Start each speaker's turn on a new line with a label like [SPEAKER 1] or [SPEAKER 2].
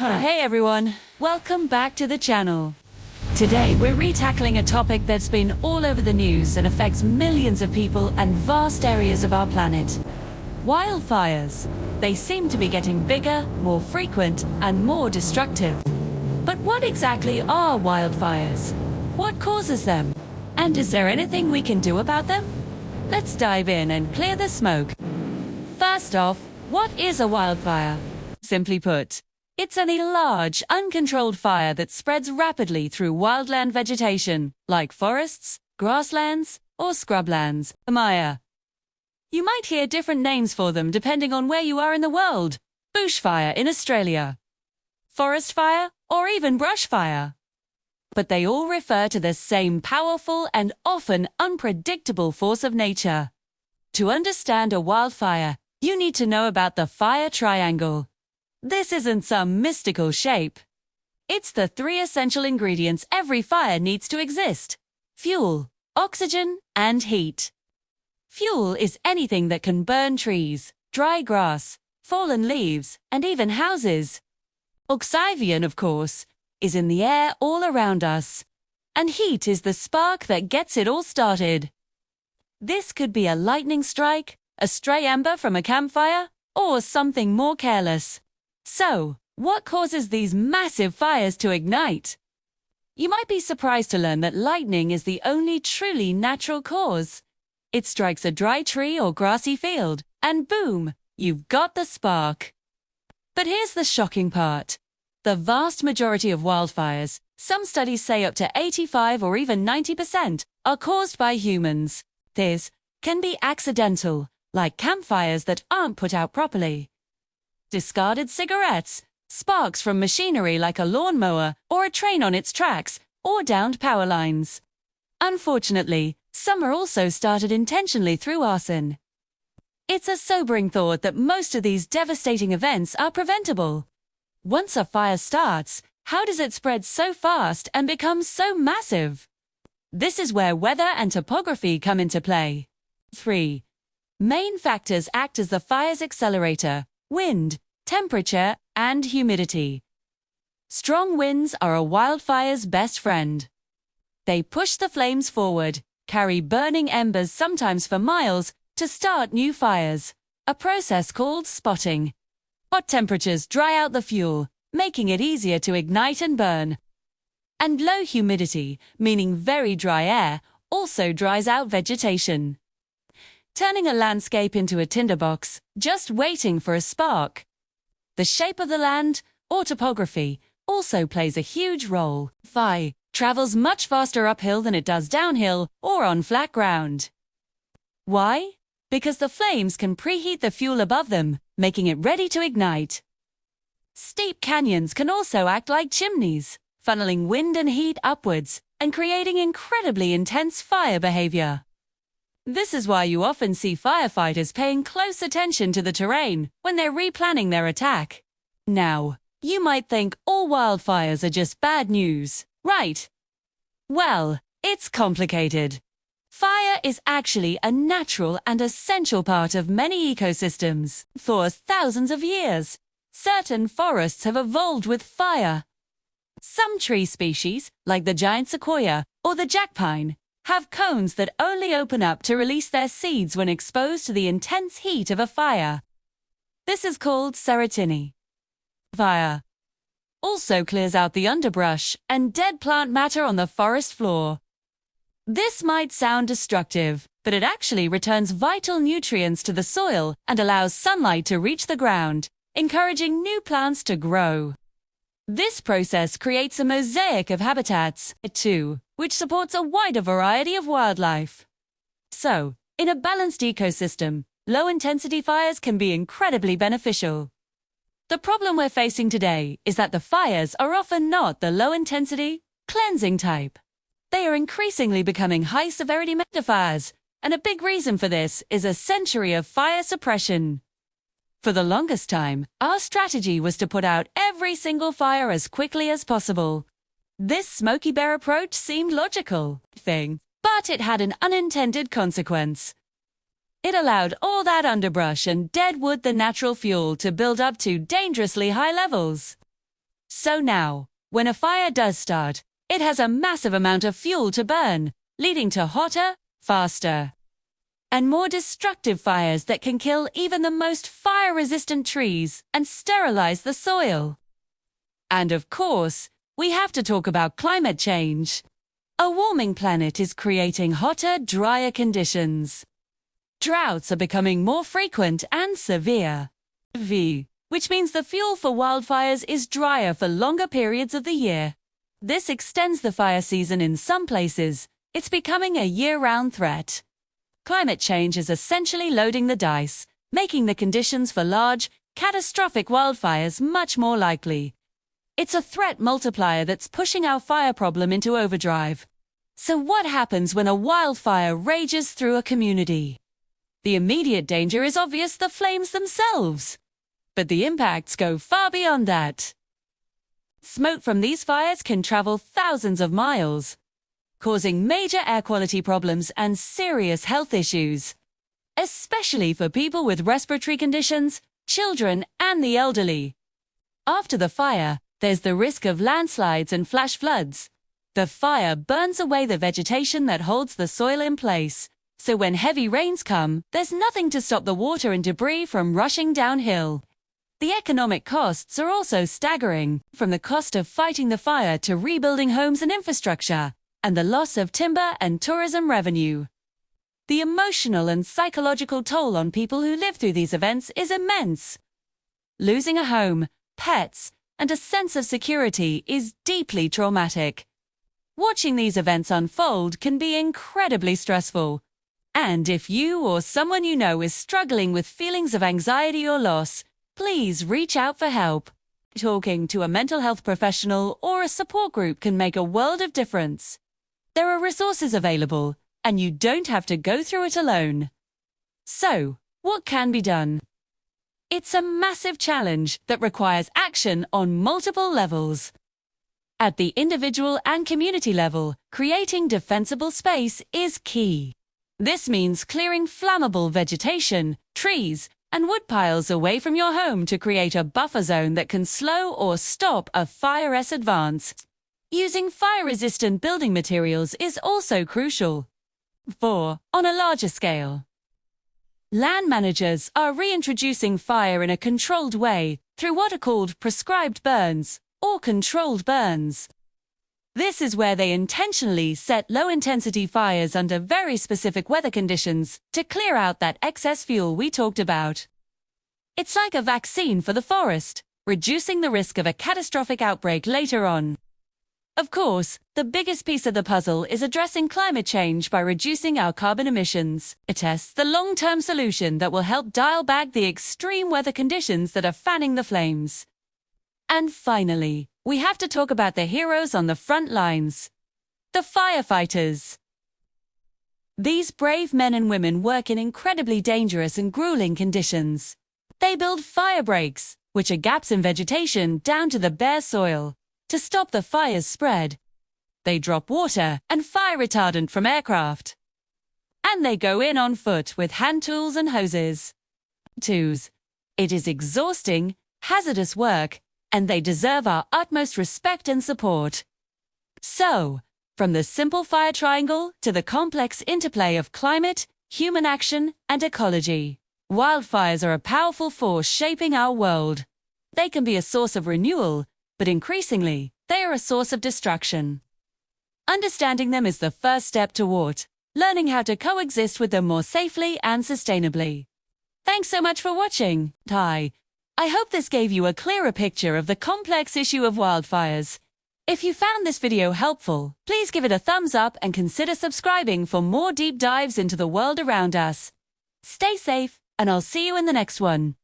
[SPEAKER 1] Hey everyone, welcome back to the channel. Today we're re-tackling a topic that's been all over the news and affects millions of people and vast areas of our planet. Wildfires. They seem to be getting bigger, more frequent, and more destructive. But what exactly are wildfires? What causes them? And is there anything we can do about them? Let's dive in and clear the smoke. First off, what is a wildfire? Simply put, it's any large, uncontrolled fire that spreads rapidly through wildland vegetation, like forests, grasslands, or scrublands. Maya. You might hear different names for them depending on where you are in the world. Bushfire in Australia, forest fire, or even brush fire. But they all refer to the same powerful and often unpredictable force of nature. To understand a wildfire, you need to know about the fire triangle. This isn't some mystical shape. It's the three essential ingredients every fire needs to exist: fuel, oxygen, and heat. Fuel is anything that can burn trees, dry grass, fallen leaves, and even houses. Oxygen, of course, is in the air all around us. And heat is the spark that gets it all started. This could be a lightning strike, a stray ember from a campfire, or something more careless. So, what causes these massive fires to ignite? You might be surprised to learn that lightning is the only truly natural cause. It strikes a dry tree or grassy field, and boom, you've got the spark. But here's the shocking part. The vast majority of wildfires, some studies say up to 85 or even 90%, are caused by humans. This can be accidental, like campfires that aren't put out properly, discarded cigarettes, sparks from machinery like a lawnmower or a train on its tracks, or downed power lines. Unfortunately, some are also started intentionally through arson. It's a sobering thought that most of these devastating events are preventable. Once a fire starts, how does it spread so fast and become so massive? This is where weather and topography come into play. 3. Main factors act as the fire's accelerator: wind, temperature, and humidity. Strong winds are a wildfire's best friend. They push the flames forward, carry burning embers sometimes for miles, to start new fires, a process called spotting. Hot temperatures dry out the fuel, making it easier to ignite and burn. And low humidity, meaning very dry air, also dries out vegetation, turning a landscape into a tinderbox, just waiting for a spark. The shape of the land, or topography, also plays a huge role. Fire travels much faster uphill than it does downhill or on flat ground. Why? Because the flames can preheat the fuel above them, making it ready to ignite. Steep canyons can also act like chimneys, funneling wind and heat upwards and creating incredibly intense fire behavior. This is why you often see firefighters paying close attention to the terrain when they're replanning their attack. Now, you might think all wildfires are just bad news, right? Well, it's complicated. Fire is actually a natural and essential part of many ecosystems. For thousands of years, certain forests have evolved with fire. Some tree species, like the giant sequoia or the jack pine, have cones that only open up to release their seeds when exposed to the intense heat of a fire. This is called serotiny. Fire also clears out the underbrush and dead plant matter on the forest floor. This might sound destructive, but it actually returns vital nutrients to the soil and allows sunlight to reach the ground, encouraging new plants to grow. This process creates a mosaic of habitats, too, which supports a wider variety of wildlife. So, in a balanced ecosystem, low-intensity fires can be incredibly beneficial. The problem we're facing today is that the fires are often not the low-intensity, cleansing type. They are increasingly becoming high-severity megafires, and a big reason for this is a century of fire suppression. For the longest time, our strategy was to put out every single fire as quickly as possible. This Smokey Bear approach seemed logical, but it had an unintended consequence. It allowed all that underbrush and dead wood, the natural fuel, to build up to dangerously high levels. So now, when a fire does start, it has a massive amount of fuel to burn, leading to hotter, faster, and more destructive fires that can kill even the most fire-resistant trees and sterilize the soil. And of course, we have to talk about climate change. A warming planet is creating hotter, drier conditions. Droughts are becoming more frequent and severe, which means the fuel for wildfires is drier for longer periods of the year. This extends the fire season in some places. It's becoming a year-round threat. Climate change is essentially loading the dice, making the conditions for large, catastrophic wildfires much more likely. It's a threat multiplier that's pushing our fire problem into overdrive. So what happens when a wildfire rages through a community? The immediate danger is obvious: the flames themselves. But the impacts go far beyond that. Smoke from these fires can travel thousands of miles, causing major air quality problems and serious health issues, especially for people with respiratory conditions, children, and the elderly. After the fire, there's the risk of landslides and flash floods. The fire burns away the vegetation that holds the soil in place, so when heavy rains come, there's nothing to stop the water and debris from rushing downhill. The economic costs are also staggering, from the cost of fighting the fire to rebuilding homes and infrastructure, and the loss of timber and tourism revenue. The emotional and psychological toll on people who live through these events is immense. Losing a home, pets, and a sense of security is deeply traumatic. Watching these events unfold can be incredibly stressful. And if you or someone you know is struggling with feelings of anxiety or loss, please reach out for help. Talking to a mental health professional or a support group can make a world of difference. There are resources available, and you don't have to go through it alone. So, what can be done? It's a massive challenge that requires action on multiple levels. At the individual and community level, creating defensible space is key. This means clearing flammable vegetation, trees, and wood piles away from your home to create a buffer zone that can slow or stop a fire's advance. Using fire-resistant building materials is also crucial. 4. On a larger scale, land managers are reintroducing fire in a controlled way through what are called prescribed burns or controlled burns. This is where they intentionally set low-intensity fires under very specific weather conditions to clear out that excess fuel we talked about. It's like a vaccine for the forest, reducing the risk of a catastrophic outbreak later on. Of course, the biggest piece of the puzzle is addressing climate change by reducing our carbon emissions. It's the long-term solution that will help dial back the extreme weather conditions that are fanning the flames. And finally, we have to talk about the heroes on the front lines: the firefighters. These brave men and women work in incredibly dangerous and grueling conditions. They build fire breaks, which are gaps in vegetation down to the bare soil, to stop the fire's spread. They drop water and fire retardant from aircraft. And they go in on foot with hand tools and hoses. It is exhausting, hazardous work, and they deserve our utmost respect and support. So, from the simple fire triangle to the complex interplay of climate, human action, and ecology, wildfires are a powerful force shaping our world. They can be a source of renewal, but increasingly, they are a source of destruction. Understanding them is the first step toward learning how to coexist with them more safely and sustainably. Thanks so much for watching. Hi. I hope this gave you a clearer picture of the complex issue of wildfires. If you found this video helpful, please give it a thumbs up and consider subscribing for more deep dives into the world around us. Stay safe, and I'll see you in the next one.